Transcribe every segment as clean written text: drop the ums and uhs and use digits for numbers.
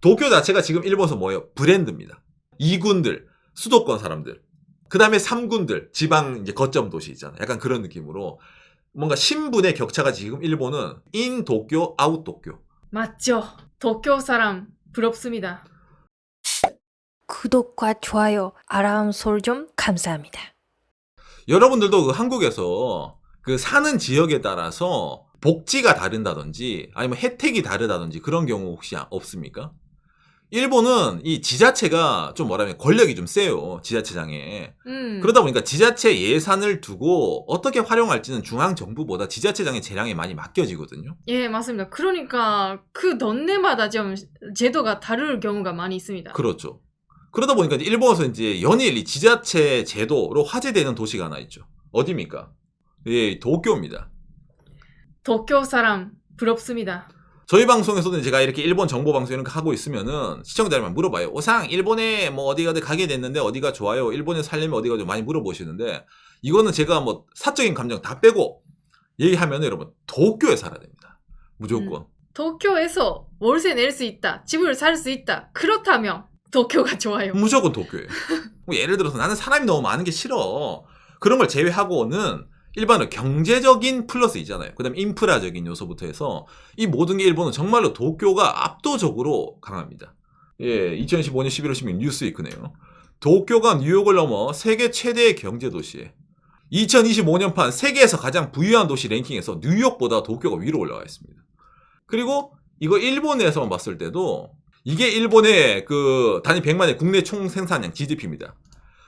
도쿄 자체가 지금 일본에서 뭐예요? 브랜드입니다. 2군들, 수도권 사람들. 그 다음에 3군들, 지방 이제 거점 도시 있잖아요. 약간 그런 느낌으로 뭔가 신분의 격차가 지금 일본은 인 도쿄, 아웃 도쿄. 맞죠. 도쿄 사람 부럽습니다. 구독과 좋아요, 알람 설정 감사합니다. 여러분들도 그 한국에서 그 사는 지역에 따라서 복지가 다른다든지 아니면 혜택이 다르다든지 그런 경우 혹시 없습니까? 일본은 이 지자체가 좀 뭐라면 권력이 좀 세요. 지자체장에. 그러다 보니까 지자체 예산을 두고 어떻게 활용할지는 중앙정부보다 지자체장의 재량에 많이 맡겨지거든요. 예, 맞습니다. 그러니까 그 동네마다 좀 제도가 다를 경우가 많이 있습니다. 그렇죠. 그러다 보니까 이제 일본에서 이제 연일 이 지자체 제도로 화제되는 도시가 하나 있죠. 어디입니까? 예, 도쿄입니다. 도쿄 사람 부럽습니다. 저희 방송에서는 제가 이렇게 일본 정보 방송 이런 거 하고 있으면은 시청자들만 물어봐요. 오상 일본에 뭐 어디가 가게 됐는데 어디가 좋아요? 일본에 살려면 어디가 좀 많이 물어보시는데 이거는 제가 뭐 사적인 감정 다 빼고 얘기하면은 여러분 도쿄에 살아야 됩니다. 무조건. 도쿄에서 월세 낼 수 있다. 집을 살 수 있다. 그렇다면 도쿄가 좋아요. 무조건 도쿄예요. 뭐 예를 들어서 나는 사람이 너무 많은 게 싫어. 그런 걸 제외하고는 일반은 경제적인 플러스 있잖아요. 그 다음에 인프라적인 요소부터 해서 이 모든 게 일본은 정말로 도쿄가 압도적으로 강합니다. 예, 2015년 11월 16일 뉴스위크네요. 도쿄가 뉴욕을 넘어 세계 최대의 경제도시에 2025년판 세계에서 가장 부유한 도시 랭킹에서 뉴욕보다 도쿄가 위로 올라가 있습니다. 그리고 이거 일본에서만 봤을 때도 이게 일본의 그 단위 100만의 국내 총 생산량 GDP입니다.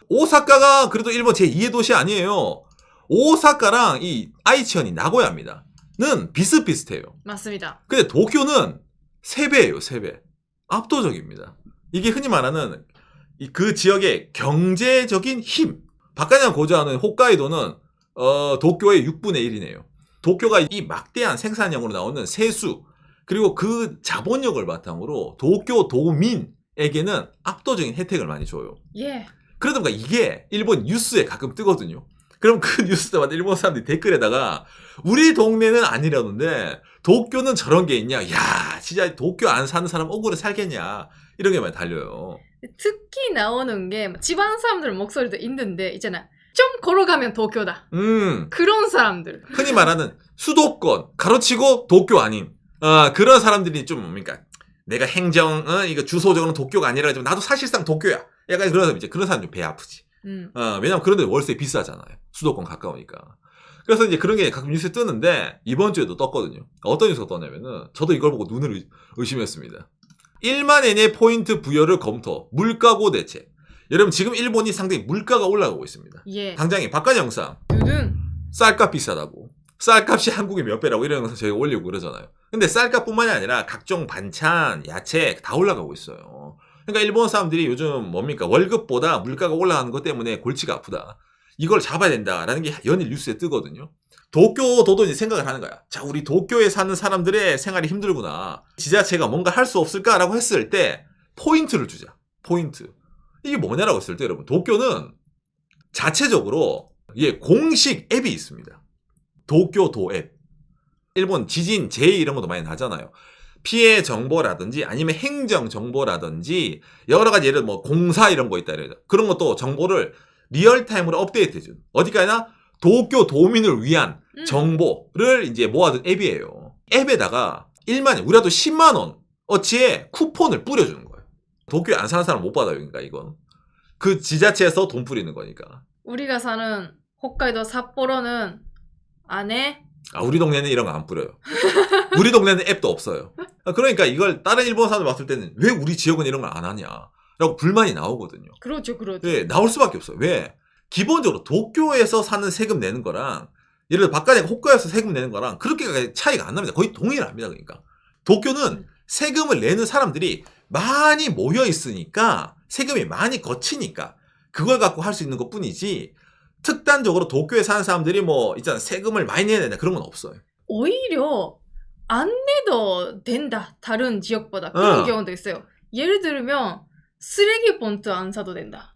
오사카가 그래도 일본 제2의 도시 아니에요. 오사카랑 이 아이치현이 나고야입니다. 는 비슷비슷해요. 맞습니다. 근데 도쿄는 3배예요, 3배. 압도적입니다. 이게 흔히 말하는 그 지역의 경제적인 힘. 박가냥 고조하는 홋카이도는 도쿄의 6분의 1이네요. 도쿄가 이 막대한 생산량으로 나오는 세수 그리고 그 자본력을 바탕으로 도쿄 도민에게는 압도적인 혜택을 많이 줘요. 예. 그러다 보니까 이게 일본 뉴스에 가끔 뜨거든요. 그럼 그 뉴스 때마다 일본 사람들이 댓글에다가 우리 동네는 아니라는데 도쿄는 저런 게 있냐. 야 진짜 도쿄 안 사는 사람 억울해 살겠냐. 이런 게 많이 달려요. 특히 나오는 게 지방 사람들 목소리도 있는데 있잖아. 좀 걸어가면 도쿄다. 그런 사람들. 흔히 말하는 수도권 가로치고 도쿄 아닌 그런 사람들이 좀 뭡니까 내가 행정 이거 주소적으로는 도쿄가 아니라 나도 사실상 도쿄야. 약간 그런 사람 이제 그런 사람 좀 배 아프지. 왜냐면 그런 데 월세 비싸잖아요. 수도권 가까우니까. 그래서 이제 그런 게 가끔 뉴스에 뜨는데 이번 주에도 떴거든요. 어떤 뉴스가 떴냐면은 저도 이걸 보고 눈을 의심했습니다. 1만 엔의 포인트 부여를 검토. 물가고 대책. 여러분 지금 일본이 상당히 물가가 올라가고 있습니다. 예. 당장에 바깥 영상 두둔. 쌀값 비싸다고. 쌀값이 한국의 몇 배라고 이런 영상 저희가 올리고 그러잖아요. 근데 쌀값뿐만이 아니라 각종 반찬, 야채 다 올라가고 있어요. 그러니까 일본 사람들이 요즘 뭡니까 월급보다 물가가 올라가는 것 때문에 골치가 아프다. 이걸 잡아야 된다라는 게 연일 뉴스에 뜨거든요. 도쿄도도 이제 생각을 하는 거야. 자, 우리 도쿄에 사는 사람들의 생활이 힘들구나. 지자체가 뭔가 할 수 없을까라고 했을 때 포인트를 주자. 포인트. 이게 뭐냐라고 했을 때 여러분 도쿄는 자체적으로 공식 앱이 있습니다. 도쿄도 앱. 일본 지진, 재해 이런 것도 많이 나잖아요. 피해 정보라든지 아니면 행정 정보라든지 여러 가지 예를 들어 뭐 공사 이런 거 있다 이래요. 그런 것도 정보를 리얼타임으로 업데이트 해준 어디까지나 도쿄 도민을 위한 정보를 이제 모아둔 앱이에요. 앱에다가 1만 우리라도 10만 원 어치의 쿠폰을 뿌려주는 거예요. 도쿄에 안 사는 사람 못 받아요. 그러니까 이건 그 지자체에서 돈 뿌리는 거니까. 우리가 사는 홋카이도 삿포로는 안 해? 우리 동네는 이런 거 안 뿌려요. 우리 동네는 앱도 없어요. 그러니까 이걸 다른 일본 사람들 봤을 때는 왜 우리 지역은 이런 걸 안 하냐 라고 불만이 나오거든요. 그렇죠, 그렇죠. 네, 나올 수밖에 없어요. 왜? 기본적으로 도쿄에서 사는 세금 내는 거랑 예를 들어 바깥에 홋카이도에서 세금 내는 거랑 그렇게 차이가 안 납니다. 거의 동일합니다. 그러니까 도쿄는 세금을 내는 사람들이 많이 모여 있으니까 세금이 많이 거치니까 그걸 갖고 할 수 있는 것 뿐이지 특단적으로 도쿄에 사는 사람들이 뭐 있잖아 세금을 많이 내야 된다 그런 건 없어요. 오히려 안 내도 된다. 다른 지역보다. 그런 경우도 있어요. 예를 들면 쓰레기 봉투 안 사도 된다.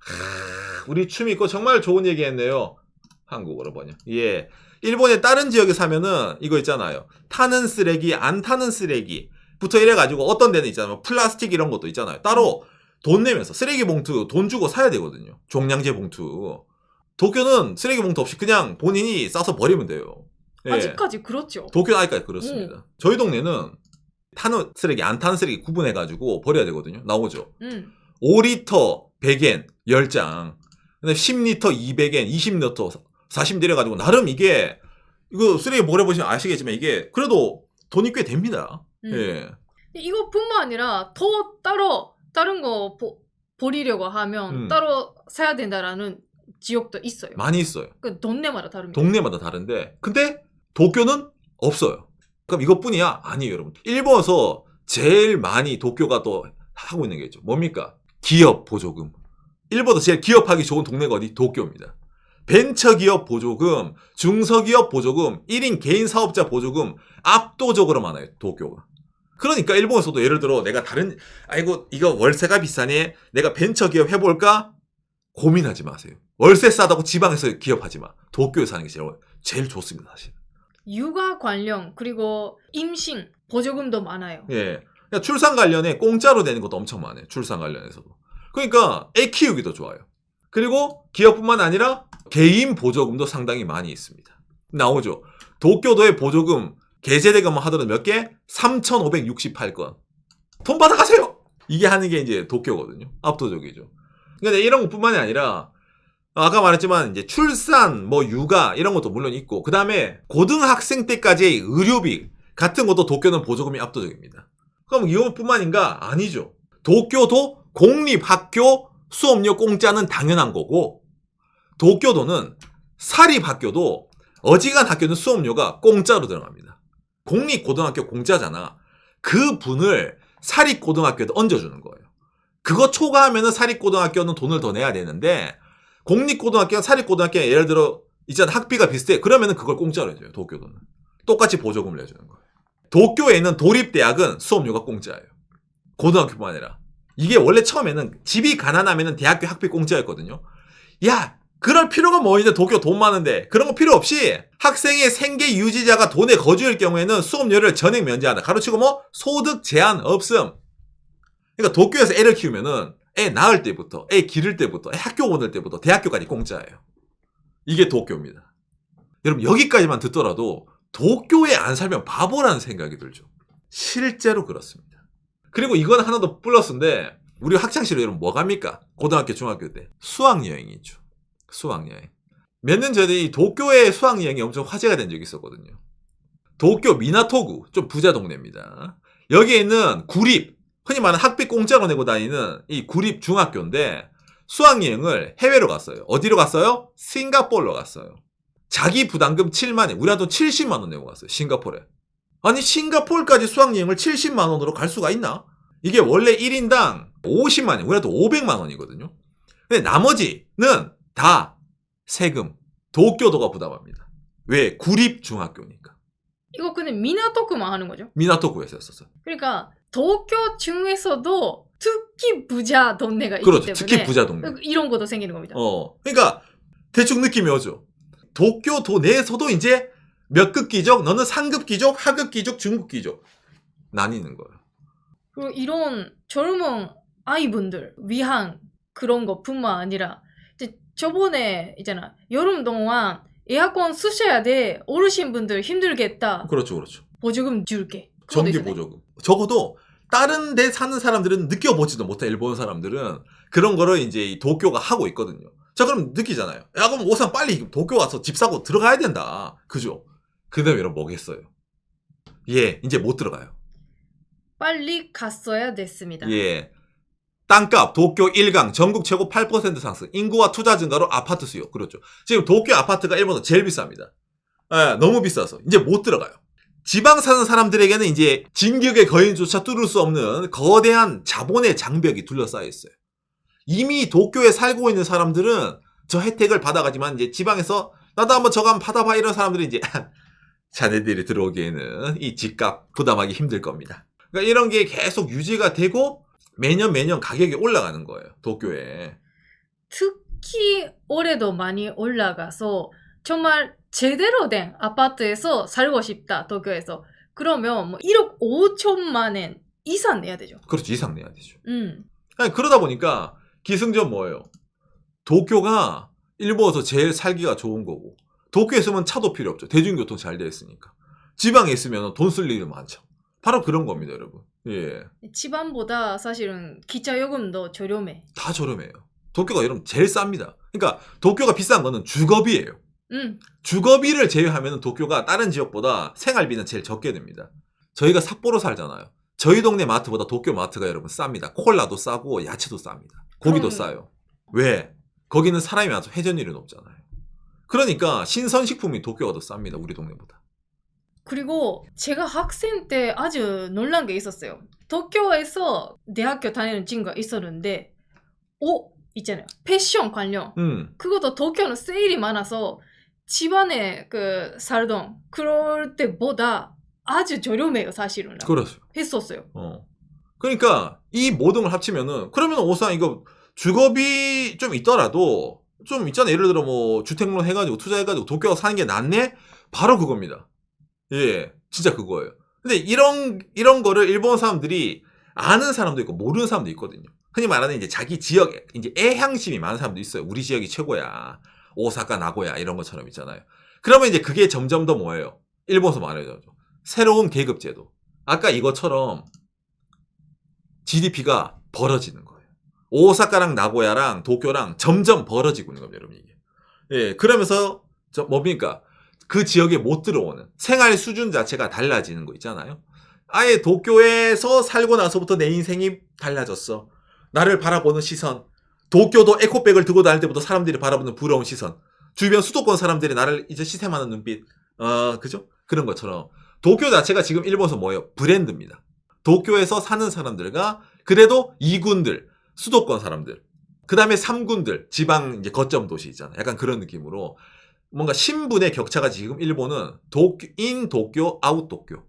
우리 춤 있고 정말 좋은 얘기 했네요. 한국어로 번역. 예. 일본의 다른 지역에 사면은 이거 있잖아요. 타는 쓰레기, 안 타는 쓰레기. 부터 이래가지고 어떤 데는 있잖아요. 플라스틱 이런 것도 있잖아요. 따로 돈 내면서 쓰레기 봉투 돈 주고 사야 되거든요. 종량제 봉투. 도쿄는 쓰레기 봉투 없이 그냥 본인이 싸서 버리면 돼요. 예. 아직까지 그렇죠. 도쿄는 아직까지 그렇습니다. 저희 동네는 타는 쓰레기, 안 타는 쓰레기 구분해가지고 버려야 되거든요. 나오죠. 5리터 100엔 10장. 근데 10리터 200엔 20리터 40 내려가지고 나름 이게 이거 쓰레기 버려보시면 아시겠지만 이게 그래도 돈이 꽤 됩니다. 예. 이거뿐만 아니라 더 따로 다른 거 버리려고 하면 따로 사야 된다라는 지역도 있어요. 많이 있어요. 그 동네마다 다릅니다. 동네마다 다른데 근데 도쿄는 없어요. 그럼 이것뿐이야? 아니에요, 여러분. 일본에서 제일 많이 도쿄가 또 하고 있는 게 있죠. 뭡니까? 기업 보조금. 일본에서 제일 기업하기 좋은 동네가 어디? 도쿄입니다. 벤처기업 보조금, 중소기업 보조금, 1인 개인 사업자 보조금 압도적으로 많아요, 도쿄가. 그러니까 일본에서도 예를 들어 내가 다른 아이고 이거 월세가 비싸네. 내가 벤처기업 해볼까? 고민하지 마세요. 월세 싸다고 지방에서 기업하지 마. 도쿄에서 하는 게 제일 좋습니다, 사실. 육아 관련 그리고 임신 보조금도 많아요. 예. 그러니까 출산 관련해 공짜로 되는 것도 엄청 많아요. 출산 관련해서도. 그러니까 애 키우기도 좋아요. 그리고 기업뿐만 아니라 개인 보조금도 상당히 많이 있습니다. 나오죠. 도쿄도의 보조금 계제대금만 하더라도 몇 개? 3,568건. 돈 받아가세요! 이게 하는 게 이제 도쿄거든요. 압도적이죠. 근데 이런 것뿐만이 아니라 아까 말했지만 이제 출산, 뭐 육아 이런 것도 물론 있고 그 다음에 고등학생 때까지의 의료비 같은 것도 도쿄는 보조금이 압도적입니다. 그럼 이것뿐만인가? 아니죠. 도쿄도 공립학교 수업료 공짜는 당연한 거고 도쿄도는 사립학교도 어지간 학교는 수업료가 공짜로 들어갑니다. 공립고등학교 공짜잖아. 그 분을 사립고등학교에다 얹어주는 거예요. 그거 초과하면은 사립고등학교는 돈을 더 내야 되는데 공립고등학교랑 사립고등학교에 예를 들어 있잖아 학비가 비슷해. 그러면은 그걸 공짜로 해줘요. 도쿄도는. 똑같이 보조금을 내주는 거예요. 도쿄에 있는 도립대학은 수업료가 공짜예요. 고등학교뿐만 아니라. 이게 원래 처음에는 집이 가난하면은 대학교 학비 공짜였거든요. 야, 그럴 필요가 뭐 있는데 도쿄 돈 많은데 그런 거 필요 없이 학생의 생계 유지자가 돈에 거주할 경우에는 수업료를 전액 면제한다. 가로치고 뭐 소득 제한 없음. 그러니까 도쿄에서 애를 키우면은 애 낳을 때부터, 애 기를 때부터, 애 학교 보낼 때부터 대학교까지 공짜예요. 이게 도쿄입니다. 여러분 여기까지만 듣더라도 도쿄에 안 살면 바보라는 생각이 들죠. 실제로 그렇습니다. 그리고 이건 하나 더 플러스인데 우리 학창시절에 여러분 뭐 갑니까? 고등학교, 중학교 때 수학여행이 있죠. 수학여행. 몇 년 전에 이 도쿄의 수학여행이 엄청 화제가 된 적이 있었거든요. 도쿄 미나토구, 좀 부자 동네입니다. 여기에 있는 구립, 흔히 말하는 학비 공짜로 내고 다니는 이 구립 중학교인데 수학여행을 해외로 갔어요. 어디로 갔어요? 싱가포르로 갔어요. 자기 부담금 7만 원, 우리가 돈 70만 원 내고 갔어요. 싱가포르에. 아니 싱가포르까지 수학여행을 70만 원으로 갈 수가 있나? 이게 원래 1인당 50만 원, 우리가 돈 500만 원이거든요. 근데 나머지는 다 세금, 도쿄도가 부담합니다. 왜? 구립 중학교니까. 이거 근데 미나토쿠만 하는 거죠? 미나토구에서 했었어요. 그러니까 도쿄 중에서도 특히 부자 동네가 있기 그렇죠. 때문에 특히 부자 동네. 이런 것도 생기는 겁니다. 그러니까 대충 느낌이 오죠. 도쿄도 내에서도 이제 몇 급 귀족, 너는 상급 귀족, 하급 귀족, 중급 귀족 나뉘는 거예요. 그리고 이런 젊은 아이분들 위한 그런 것뿐만 아니라 이제 저번에 있잖아 여름 동안 에어컨 쓰셔야 돼 어르신분들 힘들겠다. 그렇죠, 그렇죠. 보조금 줄게. 전기 보조금. 적어도 다른 데 사는 사람들은 느껴보지도 못해. 일본 사람들은 그런 거를 이제 이 도쿄가 하고 있거든요. 자, 그럼 느끼잖아요. 야, 그럼 오산 빨리 도쿄 와서 집 사고 들어가야 된다. 그죠? 그 다음에 여러분 뭐겠어요? 예, 이제 못 들어가요. 빨리 갔어야 됐습니다. 예. 땅값 도쿄 1강 전국 최고 8% 상승. 인구와 투자 증가로 아파트 수요. 그렇죠. 지금 도쿄 아파트가 일본에서 제일 비쌉니다. 예, 너무 비싸서 이제 못 들어가요. 지방 사는 사람들에게는 이제 진격의 거인조차 뚫을 수 없는 거대한 자본의 장벽이 둘러싸여 있어요. 이미 도쿄에 살고 있는 사람들은 저 혜택을 받아가지만 이제 지방에서 나도 한번 저거 한번 받아봐 이런 사람들이 이제 자네들이 들어오기에는 이 집값 부담하기 힘들 겁니다. 그러니까 이런 게 계속 유지가 되고 매년 가격이 올라가는 거예요. 도쿄에. 특히 올해도 많이 올라가서 정말 제대로 된 아파트에서 살고 싶다. 도쿄에서. 그러면 뭐 1억 5천만 엔 이상 내야 되죠. 그렇죠. 이상 내야 되죠. 음. 아니, 그러다 보니까 기승전 뭐예요? 도쿄가 일본에서 제일 살기가 좋은 거고, 도쿄에 있으면 차도 필요 없죠. 대중교통 잘 돼 있으니까. 지방에 있으면 돈 쓸 일이 많죠. 바로 그런 겁니다, 여러분. 예. 지방보다 사실은 기차 요금도 저렴해. 다 저렴해요. 도쿄가 여러분 제일 쌉니다. 그러니까 도쿄가 비싼 거는 주거비예요. 주거비를 제외하면 도쿄가 다른 지역보다 생활비는 제일 적게 됩니다. 저희가 삿포로 살잖아요. 저희 동네 마트보다 도쿄 마트가 여러분 쌉니다. 콜라도 싸고 야채도 쌉니다. 고기도 그럼- 싸요. 왜? 거기는 사람이 많아서 회전율이 높잖아요. 그러니까 신선식품이 도쿄가 더 쌉니다. 우리 동네보다. 그리고 제가 학생 때 아주 놀란 게 있었어요. 도쿄에서 대학교 다니는 친구가 있었는데 옷 있잖아요. 패션 관련. 그것도 도쿄는 세일이 많아서 집안에 그 살던 그럴 때보다 아주 저렴해요, 사실은. 그렇죠. 했었어요. 그러니까 이 모든 걸 합치면은 그러면 오산 이거 주거비 좀 있더라도 좀 있잖아요. 예를 들어 뭐 주택론 해가지고 투자해가지고 도쿄 사는 게 낫네? 바로 그겁니다. 예, 진짜 그거예요. 근데 이런 거를 일본 사람들이 아는 사람도 있고 모르는 사람도 있거든요. 흔히 말하는 이제 자기 지역에 이제 애향심이 많은 사람도 있어요. 우리 지역이 최고야. 오사카, 나고야 이런 것처럼 있잖아요. 그러면 이제 그게 점점 더 뭐예요? 일본에서 말해요. 새로운 계급 제도. 아까 이것처럼 GDP가 벌어지는 거예요. 오사카랑 나고야랑 도쿄랑 점점 벌어지고 있는 겁니다, 여러분, 이게. 예, 그러면서 뭡니까? 그 지역에 못 들어오는 생활 수준 자체가 달라지는 거 있잖아요. 아예 도쿄에서 살고 나서부터 내 인생이 달라졌어. 나를 바라보는 시선. 도쿄도 에코백을 들고 다닐 때부터 사람들이 바라보는 부러운 시선. 주변 수도권 사람들이 나를 이제 시샘하는 눈빛. 그죠? 그런 것처럼. 도쿄 자체가 지금 일본에서 뭐예요? 브랜드입니다. 도쿄에서 사는 사람들과 그래도 2군들, 수도권 사람들, 그 다음에 3군들, 지방 이제 거점 도시 있잖아요. 약간 그런 느낌으로 뭔가 신분의 격차가 지금 일본은 인 도쿄, 아웃 도쿄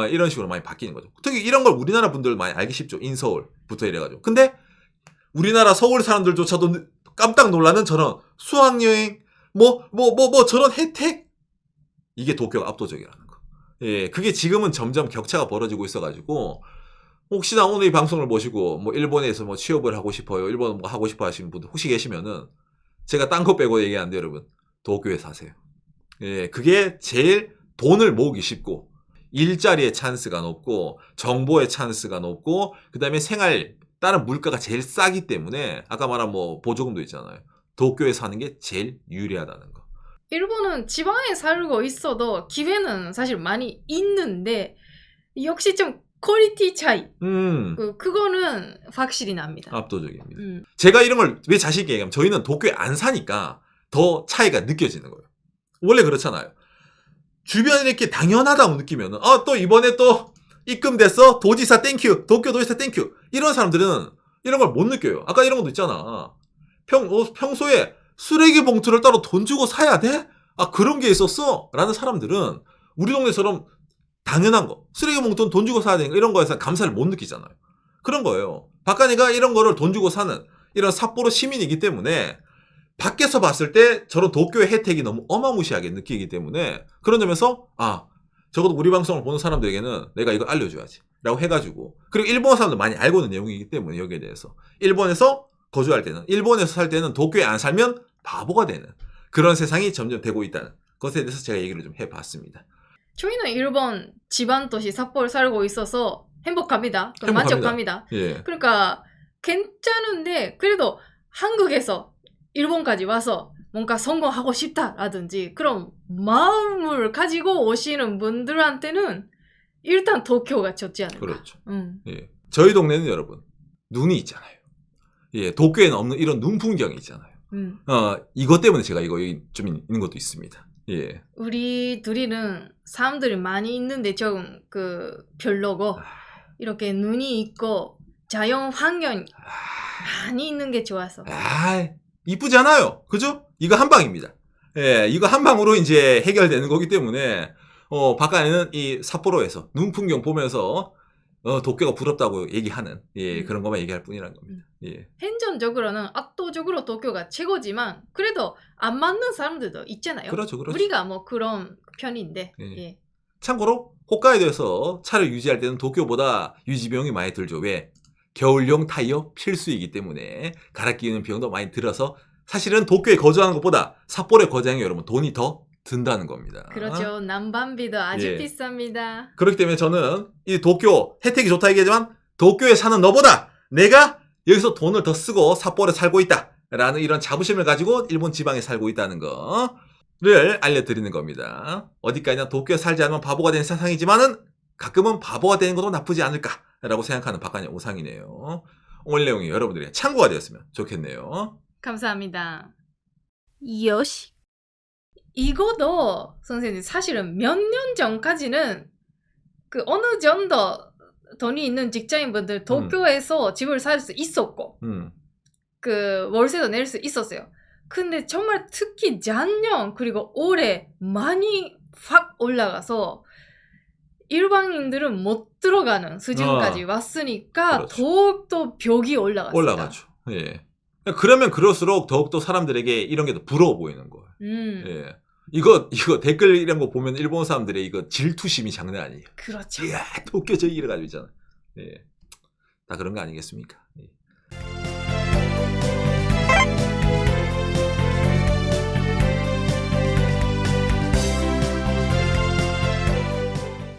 이런 식으로 많이 바뀌는 거죠. 특히 이런 걸 우리나라 분들 많이 알기 쉽죠. 인서울부터 이래가지고. 근데 우리나라 서울 사람들조차도 깜짝 놀라는 저런 수학여행, 저런 혜택? 이게 도쿄가 압도적이라는 거. 예, 그게 지금은 점점 격차가 벌어지고 있어가지고, 혹시나 오늘 이 방송을 보시고, 뭐, 일본에서 뭐 취업을 하고 싶어요. 일본 뭐 하고 싶어 하시는 분들 혹시 계시면은, 제가 딴 거 빼고 얘기하는데 여러분, 도쿄에 사세요. 예, 그게 제일 돈을 모으기 쉽고, 일자리의 찬스가 높고, 정보의 찬스가 높고, 그 다음에 다른 물가가 제일 싸기 때문에, 아까 말한 뭐, 보조금도 있잖아요. 도쿄에 사는 게 제일 유리하다는 거. 일본은 지방에 살고 있어도 기회는 사실 많이 있는데 역시 좀 퀄리티 차이 그거는 확실히 납니다. 압도적입니다. 제가 이런 걸 왜 자신 있게 얘기하면 저희는 도쿄에 안 사니까 더 차이가 느껴지는 거예요. 원래 그렇잖아요. 주변에 이렇게 당연하다고 느끼면은 또 이번에 또 입금됐어? 도지사 땡큐, 도쿄 도지사 땡큐. 이런 사람들은 이런 걸 못 느껴요. 아까 이런 것도 있잖아. 평소에 쓰레기 봉투를 따로 돈 주고 사야 돼? 그런 게 있었어? 라는 사람들은 우리 동네처럼 당연한 거, 쓰레기 봉투는 돈 주고 사야 되는 거, 이런 거에서 감사를 못 느끼잖아요. 그런 거예요. 박간이가 이런 거를 돈 주고 사는 이런 삿포로 시민이기 때문에 밖에서 봤을 때 저런 도쿄의 혜택이 너무 어마무시하게 느끼기 때문에 그런 점에서 적어도 우리 방송을 보는 사람들에게는 내가 이거 알려줘야지 라고 해가지고, 그리고 일본 사람도 많이 알고 있는 내용이기 때문에 여기에 대해서 일본에서 거주할 때는, 일본에서 살 때는 도쿄에 안 살면 바보가 되는 그런 세상이 점점 되고 있다는 것에 대해서 제가 얘기를 좀 해봤습니다. 저희는 일본 지방 도시 삿포로 살고 있어서 행복합니다. 만족합니다. 예. 그러니까 괜찮은데 그래도 한국에서 일본까지 와서 뭔가 성공하고 싶다라든지 그런 마음을 가지고 오시는 분들한테는 일단 도쿄가 좋지 않을까. 그렇죠. 예. 저희 동네는 여러분 눈이 있잖아요. 예, 도쿄에는 없는 이런 눈 풍경이 있잖아요. 이것 때문에 제가 이거 좀 있는 것도 있습니다. 예. 우리 둘이는 사람들이 많이 있는데 좀 별로고 이렇게 눈이 있고 자연 환경 많이 있는 게 좋아서. 이쁘잖아요. 그죠? 이거 한 방입니다. 예, 이거 한 방으로 이제 해결되는 거기 때문에 바깥에는 이 삿포로에서 눈 풍경 보면서 도쿄가 부럽다고 얘기하는 그런 것만 얘기할 뿐이라는 겁니다. 예. 행정적으로는 압도적으로 도쿄가 최고지만 그래도 안 맞는 사람들도 있잖아요. 그렇죠. 우리가 뭐 그런 편인데. 예. 예. 참고로 홋카이도에서 차를 유지할 때는 도쿄보다 유지 비용이 많이 들죠. 왜? 겨울용 타이어 필수이기 때문에 갈아 끼우는 비용도 많이 들어서 사실은 도쿄에 거주하는 것보다 삿포로에 거주하는 게 여러분 돈이 더 든다는 겁니다. 그렇죠. 난방비도 아주 예. 비쌉니다. 그렇기 때문에 저는 이 도쿄 혜택이 좋다 얘기하지만 도쿄에 사는 너보다 내가 여기서 돈을 더 쓰고 삿포로에 살고 있다 라는 이런 자부심을 가지고 일본 지방에 살고 있다는 거를 알려드리는 겁니다. 어디까지나 도쿄에 살지 않으면 바보가 되는 세상이지만은 가끔은 바보가 되는 것도 나쁘지 않을까라고 생각하는 박간의 오상이네요. 오늘 내용이 여러분들의 참고가 되었으면 좋겠네요. 감사합니다. 요시. 이거도 선생님 사실은 몇 년 전까지는 그 어느 정도 돈이 있는 직장인분들 도쿄에서 집을 살 수 있었고 그 월세도 낼 수 있었어요. 근데 정말 특히 작년 그리고 올해 많이 확 올라가서 일반인들은 못 들어가는 수준까지 왔으니까 그렇죠. 더욱더 벽이 올라갔어요. 올라가죠. 예. 그러면 그럴수록 더욱더 사람들에게 이런 게 더 부러워 보이는 거예요. 예. 이거 댓글 이런 거 보면 일본 사람들의 이거 질투심이 장난 아니에요. 그렇죠. 이야, 도쿄 저기 이래가지고 있잖아. 예. 다 그런 거 아니겠습니까? 예.